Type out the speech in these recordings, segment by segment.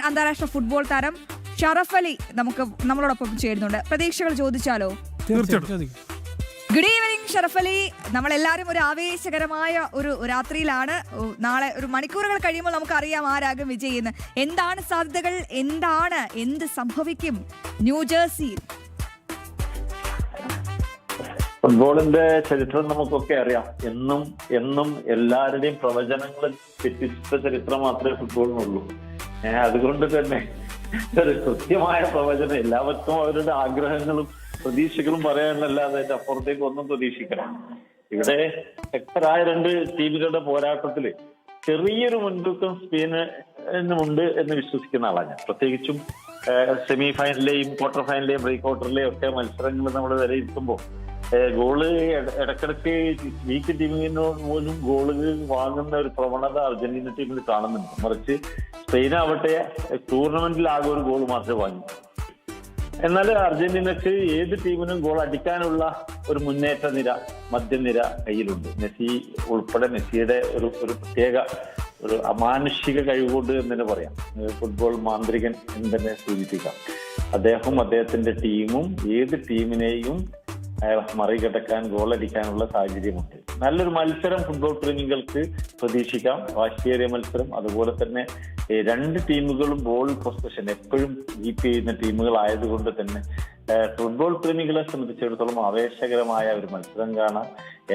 അന്താരാഷ്ട്ര ഫുട്ബോൾ താരം ഷറഫ് അലി നമ്മളോടൊപ്പം ചേരുന്നുണ്ട്. പ്രതീക്ഷകൾ ചോദിച്ചാലോ? Good evening Sharaf Ali. നമ്മളെല്ലാവരും ഒരു ആവേശകരമായ ഒരു രാത്രിയിലാണ്. നാളെ ഒരു മണിക്കൂറുകൾ കഴിയുമ്പോൾ നമുക്കറിയാം ആരാകും വിജയിന്ന്. എന്താണ് സാധ്യതകൾ? എന്ത് സംഭവിക്കും ന്യൂജേഴ്സിയിൽ? ഫുട്ബോളിന്റെ ചരിത്രം നമുക്കൊക്കെ അറിയാം. എന്നും എല്ലാവരുടെയും പ്രവചനങ്ങളിൽ തെറ്റിച്ച ചരിത്രം മാത്രമേ ഫുട്ബോളിനുള്ളൂ. അതുകൊണ്ട് തന്നെ ഒരു കൃത്യമായ പ്രവചനം എല്ലാവർക്കും അവരുടെ ആഗ്രഹങ്ങളും പ്രതീക്ഷകളും പറയാനല്ലാതെ അതിന്റെ അപ്പുറത്തേക്ക് ഒന്നും പ്രതീക്ഷിക്കണം. ഇവിടെ ശക്തരായ രണ്ട് ടീമുകളുടെ പോരാട്ടത്തില് ചെറിയൊരു മുൻതൂക്കം സ്പെയിനുണ്ട് എന്ന് വിശ്വസിക്കുന്ന ആളാണ് ഞാൻ. പ്രത്യേകിച്ചും സെമി ഫൈനലിലെയും ക്വാർട്ടർ ഫൈനലിലെയും പ്രീ ക്വാർട്ടറിലെയും ഒക്കെ മത്സരങ്ങൾ നമ്മൾ വിലയിരുത്തുമ്പോൾ ഗോള് ഇടക്കിടക്ക് വീക്ക് ടീമിന് പോലും ഗോള് വാങ്ങുന്ന ഒരു പ്രവണത അർജന്റീന ടീമിൽ കാണുന്നുണ്ട്. മറിച്ച് സ്പെയിനാവട്ടെ ടൂർണമെന്റിൽ ആകെ ഒരു ഗോൾ മാത്രമേ വാങ്ങി. എന്നാൽ അർജന്റീനക്ക് ഏത് ടീമിനും ഗോൾ അടിക്കാനുള്ള ഒരു മുന്നേറ്റ നിര, മധ്യനിര കയ്യിലുണ്ട്. മെസ്സി ഉൾപ്പെടെ മെസ്സിയുടെ ഒരു പ്രത്യേക ഒരു അമാനുഷിക കഴിവുകൊണ്ട് എന്ന് തന്നെ പറയാം. ഫുട്ബോൾ മാന്ത്രികൻ എന്ന് തന്നെ സൂചിപ്പിക്കാം. അദ്ദേഹത്തിന്റെ ടീമും ഏത് ടീമിനെയും മറികടക്കാൻ ഗോളടിക്കാനുള്ള സാഹചര്യമുണ്ട്. നല്ലൊരു മത്സരം ഫുട്ബോൾ പ്രേമികൾക്ക് പ്രതീക്ഷിക്കാം. വാശിയേറിയ മത്സരം. അതുപോലെ തന്നെ രണ്ട് ടീമുകളും ബോൾ പൊസിഷൻ എപ്പോഴും കീപ്പ് ചെയ്യുന്ന ടീമുകളായതുകൊണ്ട് തന്നെ ഫുട്ബോൾ പ്രേമികളെ സംബന്ധിച്ചിടത്തോളം ആവേശകരമായ ഒരു മത്സരം കാണാം.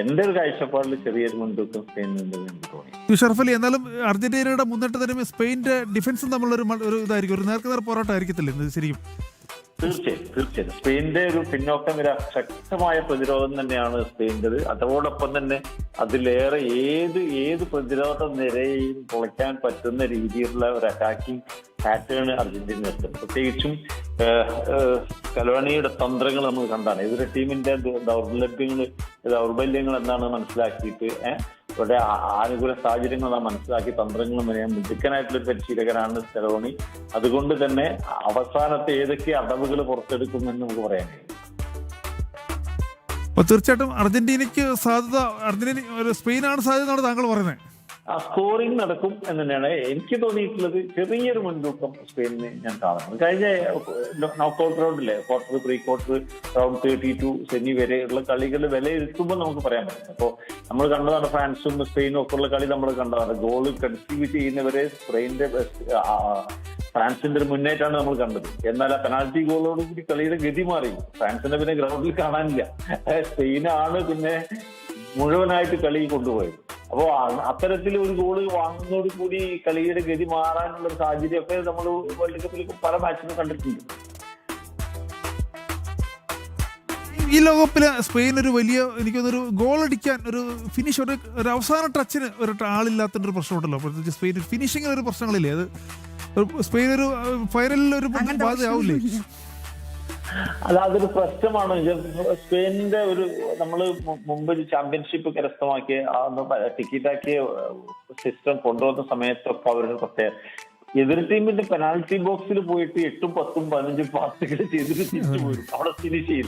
എന്റെ ഒരു കാഴ്ചപ്പാടിൽ ചെറിയൊരു മുൻതൂക്കം സ്പെയിനുണ്ട് എനിക്ക് തോന്നി. ഷറഫ് അലി, എന്നാലും അർജന്റീനയുടെ മുന്നേറ്റത്തിന് സ്പെയിന്റെ ഡിഫൻസും തമ്മിലൊരു ഇതായിരിക്കും, ഒരു നേർക്കുനേർ പോരാട്ടം ആയിരിക്കത്തില്ല ശരിക്കും? തീർച്ചയായും സ്പെയിന്റെ ഒരു പിന്നോക്ക നിര, ശക്തമായ പ്രതിരോധം തന്നെയാണ് സ്പെയിൻ്റെത്. അതോടൊപ്പം തന്നെ അതിലേറെ ഏത് പ്രതിരോധ നിരയെയും പൊളിക്കാൻ പറ്റുന്ന രീതിയിലുള്ള ഒരു അറ്റാക്കിംഗ് പാറ്റേൺ അർജന്റീന എത്തും. പ്രത്യേകിച്ചും കലോണിയുടെ തന്ത്രങ്ങൾ നമ്മൾ കണ്ടാണ്. എതിരെ ടീമിന്റെ ദൗർബല്യങ്ങൾ എന്താണെന്ന് മനസ്സിലാക്കിയിട്ട് അവരുടെ ആനുകൂല സാഹചര്യങ്ങൾ മനസ്സിലാക്കി തന്ത്രങ്ങൾ മിടുക്കനായിട്ടുള്ള പരിശീലകനാണ് സ്കലോണി. അതുകൊണ്ട് തന്നെ അവസാനത്തെ ഏതൊക്കെ അടവുകൾ പുറത്തെടുക്കുമെന്ന് നമുക്ക് പറയാൻ കഴിയും. തീർച്ചയായിട്ടും അർജന്റീനയ്ക്ക് സാധ്യത, സ്പെയിനാണ് സാധ്യത എന്നാണ് താങ്കൾ പറയുന്നത്. സ്കോറിംഗ് നടക്കും എന്ന് തന്നെയാണ് എനിക്ക് തോന്നിയിട്ടുള്ളത്. ചെറിയൊരു മുൻതൂക്കം സ്പെയിനിന് ഞാൻ കാണുന്നത്. കഴിഞ്ഞ നോക്കൌട്ട് റൗണ്ടിലെ quarter, pre quarter, round 32 semi വരെയുള്ള കളികൾ വിലയിരുത്തുമ്പോൾ നമുക്ക് പറയാൻ പറ്റും. അപ്പോൾ നമ്മൾ കണ്ടതാണ് ഫ്രാൻസും സ്പെയിനും ഒക്കെ ഉള്ള കളി നമ്മൾ കണ്ടതാണ്. ഗോള് കൺസീവ് ചെയ്യുന്നവരെ ഫ്രാൻസിന്റെ ഒരു മുന്നേറ്റാണ് നമ്മൾ കണ്ടത്. എന്നാൽ ആ പെനാൽറ്റി ഗോളോടുകൂടി കളിയുടെ ഗതി മാറി. ഫ്രാൻസിനെ പിന്നെ ഗ്രൗണ്ടിൽ കാണാനില്ല. സ്പെയിനാണ് പിന്നെ മുഴുവനായിട്ട് കളി കൊണ്ടുപോയത്. അപ്പോ അത്തരത്തിൽ ഒരു ഗോള് വാങ്ങുന്നതോട് കൂടി കളിയുടെ ഗതി മാറാനുള്ള ഒരു സാഹചര്യമൊക്കെ നമ്മൾ വേൾഡ് കപ്പിൽ പല മാച്ചിലും കണ്ടിട്ടുണ്ട്. ഈ ലോകകപ്പില് സ്പെയിൻ ഒരു വലിയ, എനിക്കൊന്നൊരു ഗോൾ അടിക്കാൻ ഒരു ഫിനിഷ്, ഒരു അവസാന ടച്ചിന് ഒരു ആളില്ലാത്തൊരു പ്രശ്നമുണ്ടല്ലോ. സ്പെയിൻ ഫിനിഷിങ്ങിന് ഒരു പ്രശ്നങ്ങളില്ലേ? അത് സ്പെയിൻ ഒരു ഫൈനലിൽ ഒരു ബാധയാവില്ലേ? അതൊരു പ്രശ്നമാണ്. സ്പെയിനിന്റെ നമ്മള് മുമ്പ് ചാമ്പ്യൻഷിപ്പ് കരസ്ഥമാക്കിയ ടിക്കറ്റാക്കിയ സിസ്റ്റം കൊണ്ടുവന്ന സമയത്തൊക്കെ അവരുടെ പ്രത്യേക എതിർ ടീമിന്റെ പെനാൽറ്റി ബോക്സിൽ പോയിട്ട് 8, 10, 15 പാസുകൾ ചെയ്തിട്ട് തിരിച്ചു പോരും അവിടെ ഫിനിഷ് ചെയ്യും.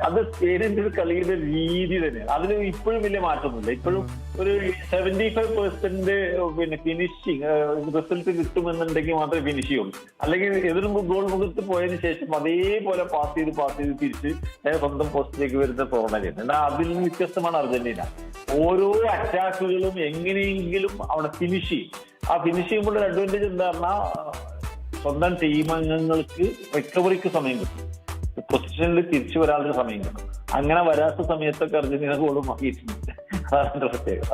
അത് സ്പെയിനിന്റെ ഒരു കളിയുടെ രീതി തന്നെയാണ്. അതിന് ഇപ്പോഴും വലിയ മാറ്റമൊന്നുമില്ല. ഇപ്പോഴും ഒരു 75% പിന്നെ ഫിനിഷിങ് റിസൾട്ട് കിട്ടുമെന്നുണ്ടെങ്കിൽ മാത്രമേ ഫിനിഷ് ചെയ്യുള്ളൂ. അല്ലെങ്കിൽ എതിർ ഗോൾ മുഖത്ത് പോയതിനു ശേഷം അതേപോലെ പാസ് ചെയ്ത് തിരിച്ച് സ്വന്തം പോസ്റ്റിലേക്ക് വരുന്ന പ്രവണതയാണ്. എന്നാൽ അതിൽ നിന്ന് വ്യത്യസ്തമാണ് അർജന്റീന. ഓരോ അറ്റാക്കുകളും എങ്ങനെയെങ്കിലും അവിടെ ഫിനിഷ് ചെയ്യും. ആ ഫിനിഷ് ചെയ്യുമ്പോൾ ഒരു അഡ്വാൻറ്റേജ് എന്താ പറഞ്ഞാൽ സ്വന്തം ടീം അംഗങ്ങൾക്ക് റിക്കവറിക്ക് സമയം കിട്ടും, പൊസിഷനിൽ തിരിച്ചു വരാനുള്ള സമയം കിട്ടും. അങ്ങനെ വരാത്ത സമയത്തൊക്കെ അർജന്റീന ഗോളും വാങ്ങിയിട്ടുണ്ട്. അതാണ് പ്രത്യേകത.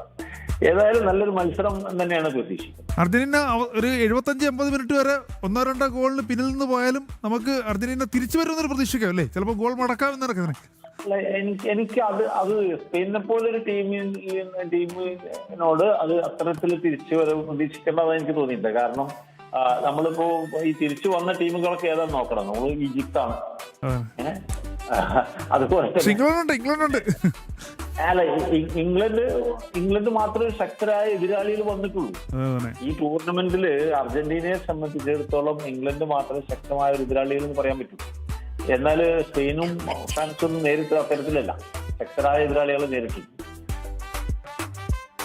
ഏതായാലും നല്ലൊരു മത്സരം തന്നെയാണ് പ്രതീക്ഷിക്കുന്നത്. അർജന്റീന ഒരു 75-80 മിനിറ്റ് വരെ 1-2 ഗോളിന് പിന്നിൽ നിന്ന് പോയാലും നമുക്ക് അർജന്റീന തിരിച്ചു വരുമെന്നൊരു പ്രതീക്ഷിക്കാം അല്ലേ? ചിലപ്പോൾ ഗോൾ മടക്കാമെന്ന് നടക്കുന്നത്. എനിക്ക് അത് സ്പെയിനെ പോലൊരു ടീമിനോട് അത് അത്തരത്തിൽ തിരിച്ചു വരവ് പ്രതീക്ഷിക്കേണ്ടത് എനിക്ക് തോന്നിയിട്ടുണ്ട്. കാരണം നമ്മളിപ്പോ ഈ തിരിച്ചു വന്ന ടീമുകളൊക്കെ ഏതാന്ന് നോക്കണം. നമ്മള് ഈജിപ്താണ്, അതുപോലെ അല്ല ഇംഗ്ലണ്ട് മാത്രമേ ശക്തരായ എതിരാളികൾ വന്നിട്ടുള്ളൂ. ഈ ടൂർണമെന്റില് അർജന്റീനയെ സംബന്ധിച്ചിടത്തോളം ഇംഗ്ലണ്ട് മാത്രമേ ശക്തമായ ഒരു എതിരാളികൾ എന്ന് പറയാൻ പറ്റൂ. എന്നാൽ സ്പെയിനും ഫ്രാൻസും നേരിട്ട് അത്തരത്തിലല്ല, ശക്തരായ എതിരാളികൾ നേരിട്ടു.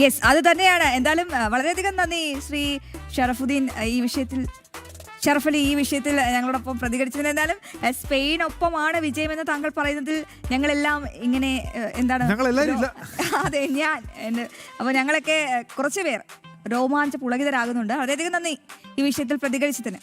യെസ്, അത് തന്നെയാണ്. എന്തായാലും വളരെയധികം നന്ദി ശ്രീ ഷറഫുദ്ദീൻ ഈ വിഷയത്തിൽ ഷറഫ് അലി, ഈ വിഷയത്തിൽ ഞങ്ങളോടൊപ്പം പ്രതികരിച്ചതിന് എന്തായാലും സ്പെയിനൊപ്പമാണ് വിജയമെന്ന് താങ്കൾ പറയുന്നതിൽ ഞങ്ങളെല്ലാം ഇങ്ങനെ എന്താണ് അതെ അപ്പൊ ഞങ്ങളൊക്കെ കുറച്ച് പേർ രോമാഞ്ച പുളകിതരാകുന്നുണ്ട്. വളരെയധികം നന്ദി ഈ വിഷയത്തിൽ പ്രതികരിച്ചതിന്.